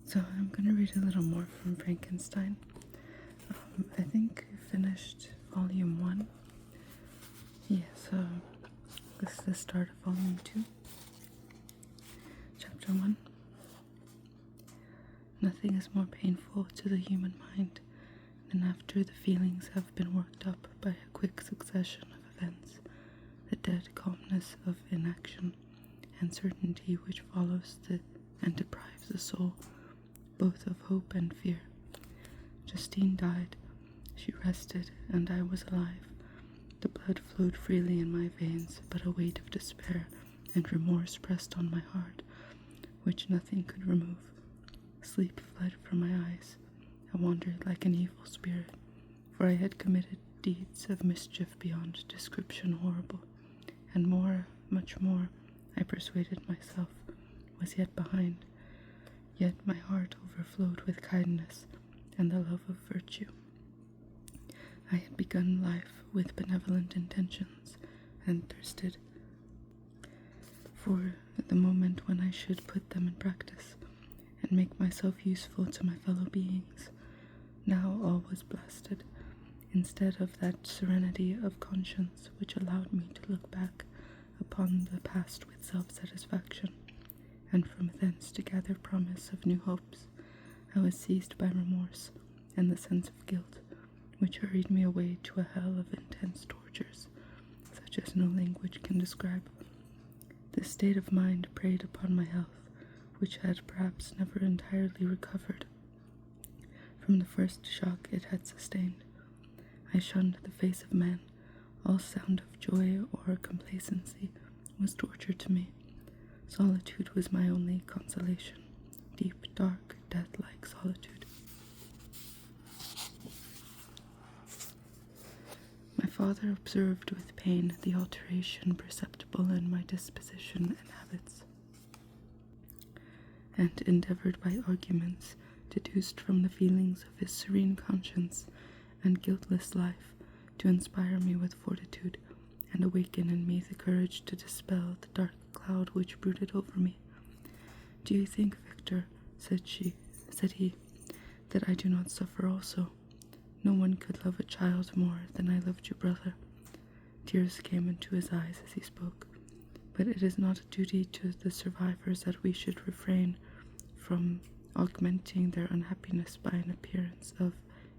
So I'm going to read a little more from Frankenstein. I think we finished volume 1. Yeah, so this is the start of volume 2. Chapter 1. Nothing is more painful to the human mind than after the feelings have been worked up by a quick succession of events, the dead calmness of inaction and certainty which follows and deprives the soul both of hope and fear. Justine died. She rested, and I was alive. The blood flowed freely in my veins, but a weight of despair and remorse pressed on my heart, which nothing could remove. Sleep fled from my eyes. I wandered like an evil spirit, for I had committed deeds of mischief beyond description horrible, and more, much more, I persuaded myself, was yet behind. Yet my heart overflowed with kindness and the love of virtue. I had begun life with benevolent intentions, and thirsted for the moment when I should put them in practice, and make myself useful to my fellow beings. Now all was blasted. Instead of that serenity of conscience which allowed me to look back upon the past with self-satisfaction, and from thence to gather promise of new hopes, I was seized by remorse and the sense of guilt, which hurried me away to a hell of intense tortures, such as no language can describe. This state of mind preyed upon my health, which had perhaps never entirely recovered from the first shock it had sustained. I shunned the face of man. All sound of joy or complacency was torture to me. Solitude was my only consolation, deep, dark, death-like solitude. My father observed with pain the alteration perceptible in my disposition and habits, and endeavored by arguments deduced from the feelings of his serene conscience and guiltless life to inspire me with fortitude and awaken in me the courage to dispel the dark cloud which brooded over me. "Do you think, Victor," said he, "that I do not suffer also? No one could love a child more than I loved your brother." Tears came into his eyes as he spoke. "But it is not a duty to the survivors that we should refrain from augmenting their unhappiness by an appearance of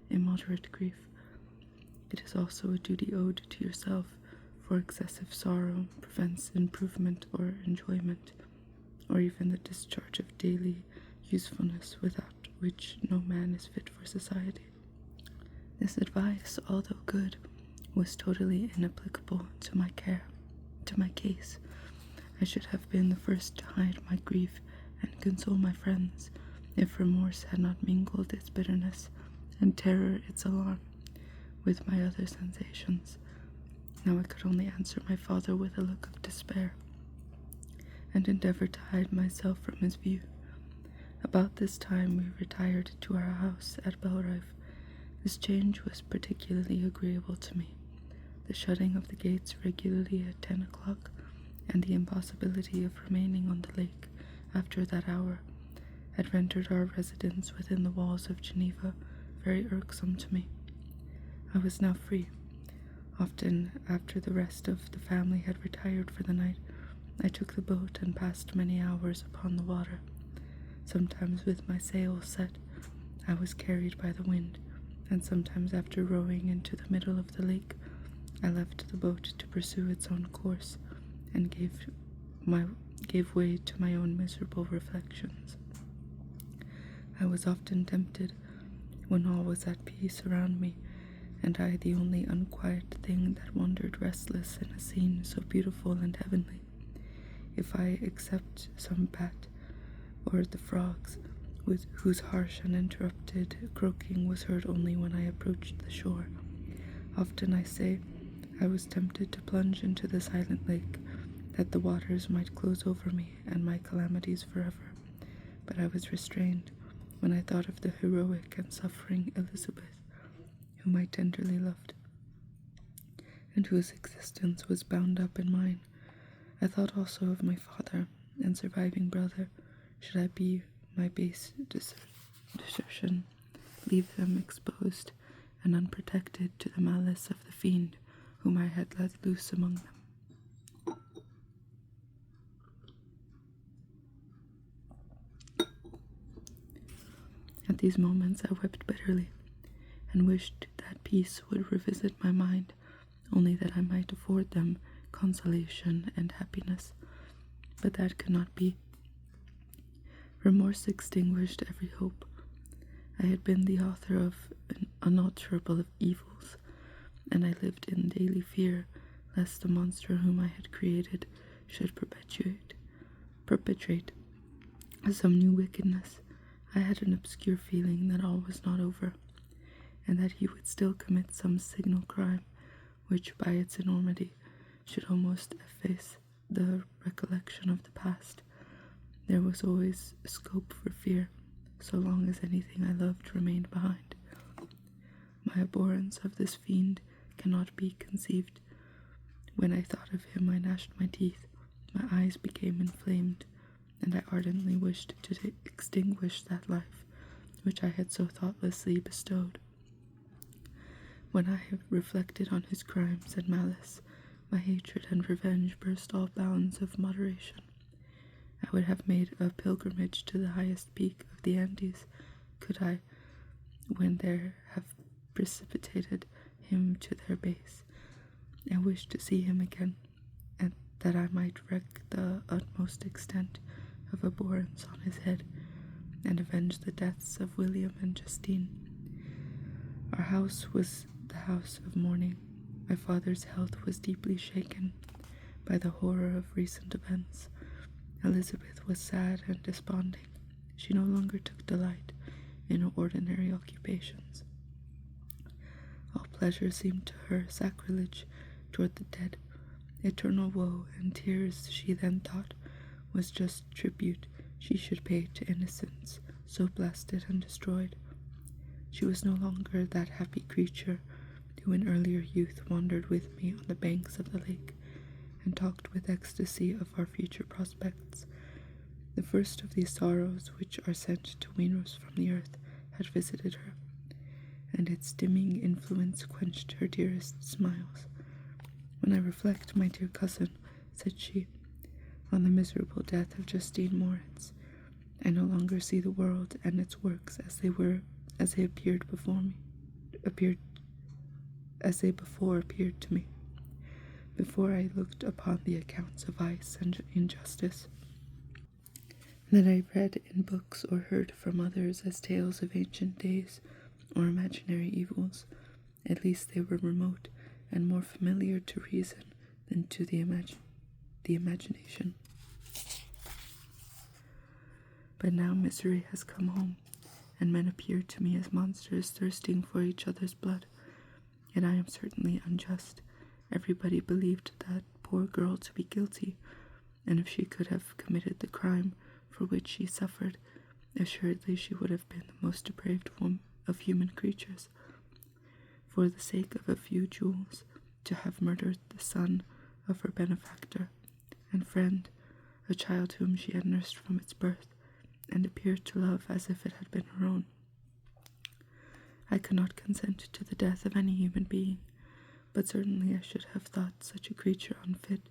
immoderate grief. It is also a duty owed to yourself, for excessive sorrow prevents improvement or enjoyment, or even the discharge of daily usefulness, without which no man is fit for society." This advice, although good, was totally inapplicable to my case. I should have been the first to hide my grief and console my friends, if remorse had not mingled its bitterness, and terror its alarm, with my other sensations. Now I could only answer my father with a look of despair, and endeavored to hide myself from his view. About this time we retired to our house at Belrive. This change was particularly agreeable to me. The shutting of the gates regularly at 10 o'clock, and the impossibility of remaining on the lake after that hour, had rendered our residence within the walls of Geneva very irksome to me. I was now free. Often, after the rest of the family had retired for the night, I took the boat and passed many hours upon the water. Sometimes with my sails set, I was carried by the wind, and sometimes after rowing into the middle of the lake, I left the boat to pursue its own course, and gave way to my own miserable reflections. I was often tempted, when all was at peace around me, and I the only unquiet thing that wandered restless in a scene so beautiful and heavenly, if I except some bat, or the frogs, whose harsh and interrupted croaking was heard only when I approached the shore. Often, I say, I was tempted to plunge into the silent lake, that the waters might close over me and my calamities forever, but I was restrained when I thought of the heroic and suffering Elizabeth, whom I tenderly loved, and whose existence was bound up in mine. I thought also of my father and surviving brother, should I be my base desertion, leave them exposed and unprotected to the malice of the fiend whom I had let loose among them. At these moments I wept bitterly, and wished that peace would revisit my mind, only that I might afford them consolation and happiness. But that could not be. Remorse extinguished every hope. I had been the author of an unalterable of evils, and I lived in daily fear lest the monster whom I had created should perpetrate some new wickedness. I had an obscure feeling that all was not over, and that he would still commit some signal crime, which by its enormity should almost efface the recollection of the past. There was always scope for fear, so long as anything I loved remained behind. My abhorrence of this fiend cannot be conceived. When I thought of him, I gnashed my teeth, my eyes became inflamed, and I ardently wished to extinguish that life which I had so thoughtlessly bestowed. When I have reflected on his crimes and malice, my hatred and revenge burst all bounds of moderation. I would have made a pilgrimage to the highest peak of the Andes, could I, when there have precipitated him to their base. I wished to see him again, and that I might wreak the utmost extent of abhorrence on his head, and avenge the deaths of William and Justine. Our house was the house of mourning. My father's health was deeply shaken by the horror of recent events. Elizabeth was sad and desponding. She no longer took delight in ordinary occupations. All pleasure seemed to her sacrilege toward the dead. Eternal woe and tears, she then thought, was just tribute she should pay to innocence so blasted and destroyed. She was no longer that happy creature who in earlier youth wandered with me on the banks of the lake and talked with ecstasy of our future prospects. The first of these sorrows which are sent to wean us from the earth had visited her, and its dimming influence quenched her dearest smiles. When I reflect, my dear cousin, said she, on the miserable death of Justine Moritz, I no longer see the world and its works as they appeared to me. Before I looked upon the accounts of vice and injustice that I read in books or heard from others as tales of ancient days or imaginary evils, at least they were remote and more familiar to reason than to the imagination. But now misery has come home, and men appear to me as monsters thirsting for each other's blood. Yet I am certainly unjust. Everybody believed that poor girl to be guilty, and if she could have committed the crime for which she suffered, assuredly she would have been the most depraved one of human creatures. For the sake of a few jewels, to have murdered the son of her benefactor and friend, a child whom she had nursed from its birth, and appeared to love as if it had been her own. I could not consent to the death of any human being, but certainly I should have thought such a creature unfit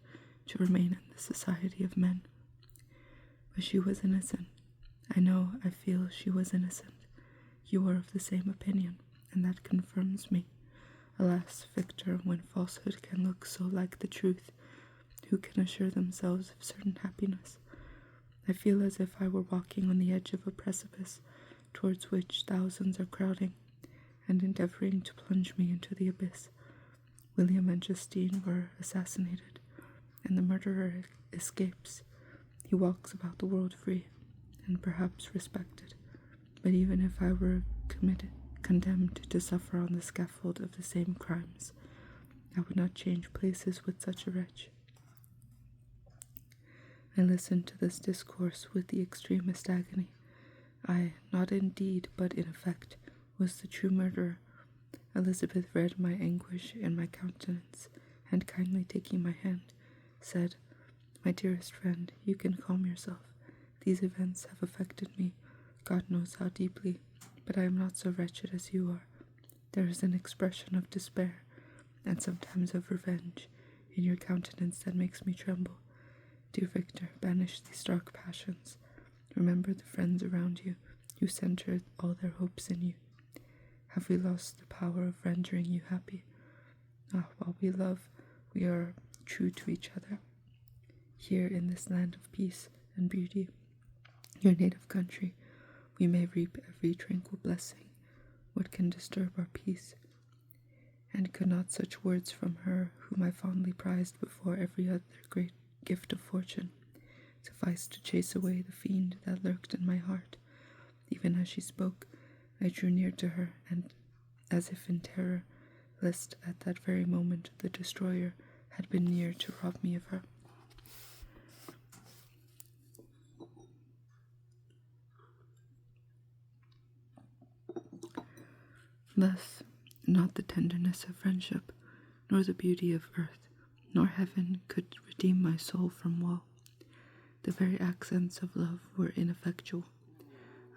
to remain in the society of men. But she was innocent. I feel she was innocent. You are of the same opinion, and that confirms me. Alas, Victor, when falsehood can look so like the truth, who can assure themselves of certain happiness? I feel as if I were walking on the edge of a precipice towards which thousands are crowding and endeavoring to plunge me into the abyss. William and Justine were assassinated, and the murderer escapes. He walks about the world free, and perhaps respected. But even if I were condemned to suffer on the scaffold of the same crimes, I would not change places with such a wretch. I listened to this discourse with the extremest agony. I, not in deed, but in effect, was the true murderer. Elizabeth read my anguish in my countenance, and kindly taking my hand, said, "My dearest friend, you can calm yourself. These events have affected me God knows how deeply, but I am not so wretched as you are. There is an expression of despair, and sometimes of revenge, in your countenance that makes me tremble. Dear Victor, banish these dark passions. Remember the friends around you, who centered all their hopes in you. Have we lost the power of rendering you happy? Ah, while we love, we are true to each other. Here in this land of peace and beauty, your native country, we may reap every tranquil blessing. What can disturb our peace? And could not such words from her, whom I fondly prized before every other great gift of fortune, suffice to chase away the fiend that lurked in my heart? Even as she spoke, I drew near to her, and, as if in terror, lest at that very moment the destroyer had been near to rob me of her. Thus, not the tenderness of friendship, nor the beauty of earth, nor heaven could redeem my soul from woe. The very accents of love were ineffectual.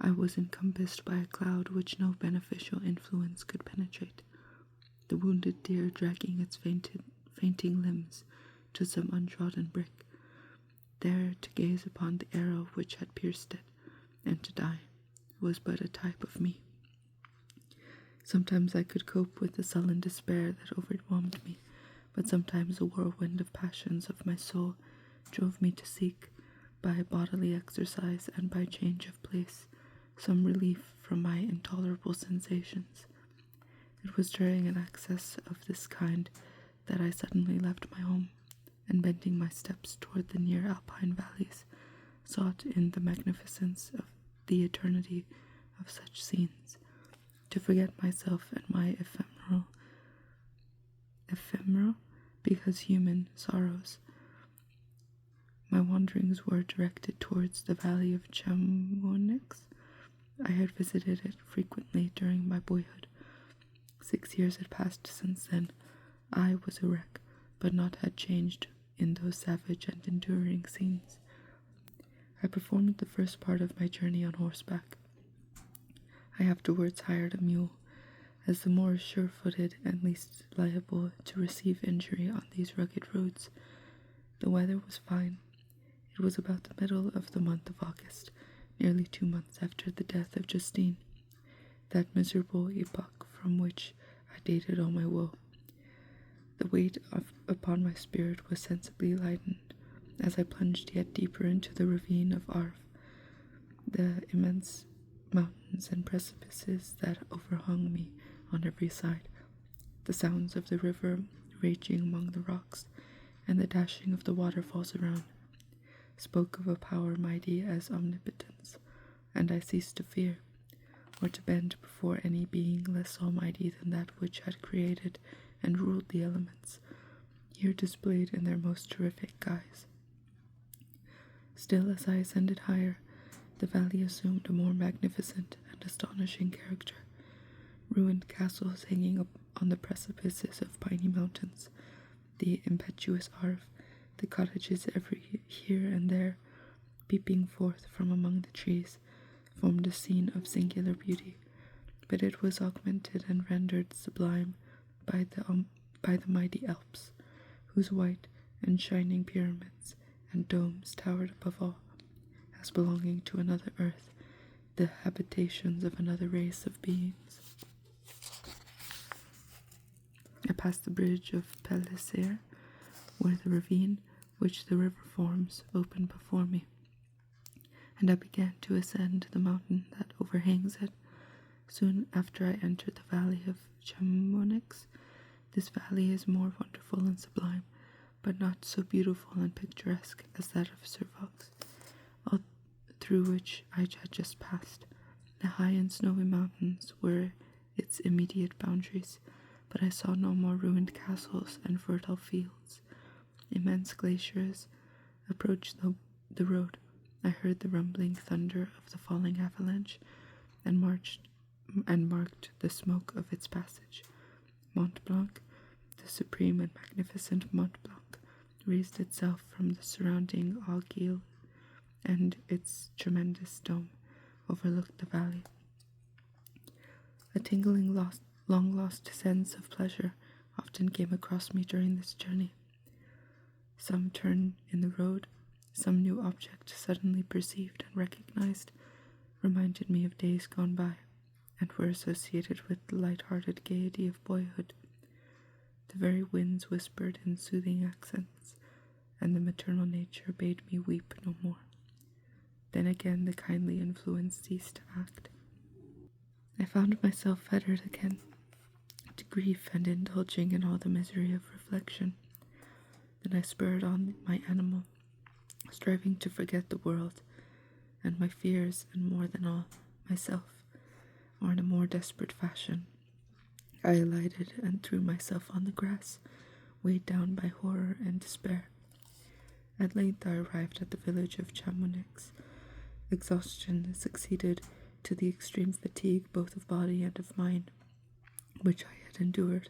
I was encompassed by a cloud which no beneficial influence could penetrate. The wounded deer dragging its fainting limbs to some untrodden brick, there to gaze upon the arrow which had pierced it, and to die, was but a type of me. Sometimes I could cope with the sullen despair that overwhelmed me, but sometimes the whirlwind of passions of my soul drove me to seek, by bodily exercise and by change of place, some relief from my intolerable sensations. It was during an access of this kind that I suddenly left my home, and bending my steps toward the near alpine valleys, sought in the magnificence of the eternity of such scenes to forget myself and my ephemeral because human sorrows. My wanderings were directed towards the valley of Chamonix. I had visited it frequently during my boyhood. 6 years had passed since then. I was a wreck, but not had changed in those savage and enduring scenes. I performed the first part of my journey on horseback. I afterwards hired a mule, as the more sure-footed and least liable to receive injury on these rugged roads. The weather was fine. It was about the middle of the month of August, nearly 2 months after the death of Justine, that miserable epoch from which I dated all my woe. The weight upon my spirit was sensibly lightened, as I plunged yet deeper into the ravine of Arve, the immense mountains and precipices that overhung me on every side, the sounds of the river raging among the rocks, and the dashing of the waterfalls around, spoke of a power mighty as omnipotence, and I ceased to fear, or to bend before any being less almighty than that which had created and ruled the elements, here displayed in their most terrific guise. Still, as I ascended higher, the valley assumed a more magnificent and astonishing character. Ruined castles hanging up on the precipices of piney mountains, the impetuous Arve, the cottages every here and there peeping forth from among the trees, formed a scene of singular beauty, but it was augmented and rendered sublime by the mighty Alps, whose white and shining pyramids and domes towered above all, as belonging to another earth, the habitations of another race of beings. I passed the bridge of Pellicer, where the ravine which the river forms opened before me, and I began to ascend the mountain that overhangs it. Soon after I entered the valley of Chamonix. This valley is more wonderful and sublime, but not so beautiful and picturesque as that of Servox, through which I had just passed. The high and snowy mountains were its immediate boundaries, but I saw no more ruined castles and fertile fields. Immense glaciers approached the road. I heard the rumbling thunder of the falling avalanche, and marked the smoke of its passage. Mont Blanc, the supreme and magnificent Mont Blanc, raised itself from the surrounding Aiguille and its tremendous dome, overlooked the valley. A tingling, long-lost sense of pleasure often came across me during this journey. Some turn in the road, some new object suddenly perceived and recognized, reminded me of days gone by, and were associated with the light-hearted gaiety of boyhood. The very winds whispered in soothing accents, and the maternal nature bade me weep no more. Then again the kindly influence ceased to act. I found myself fettered again to grief and indulging in all the misery of reflection. Then I spurred on my animal, striving to forget the world and my fears, and more than all, myself, or in a more desperate fashion. I alighted and threw myself on the grass, weighed down by horror and despair. At length I arrived at the village of Chamonix. Exhaustion succeeded to the extreme fatigue both of body and of mind, which I had endured.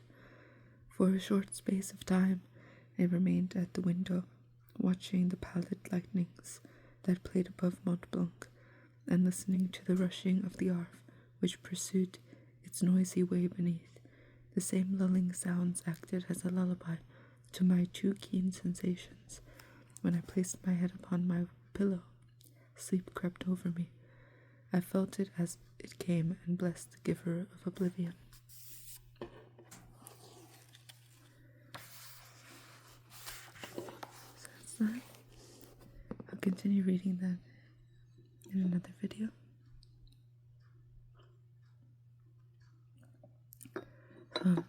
For a short space of time I remained at the window, watching the pallid lightnings that played above Mont Blanc, and listening to the rushing of the Arve, which pursued its noisy way beneath. The same lulling sounds acted as a lullaby to my too keen sensations. When I placed my head upon my pillow, sleep crept over me. I felt it as it came and blessed the giver of oblivion. So that's that. I'll continue reading that in another video.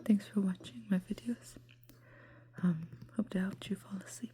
Thanks for watching my videos. Hope to help you fall asleep.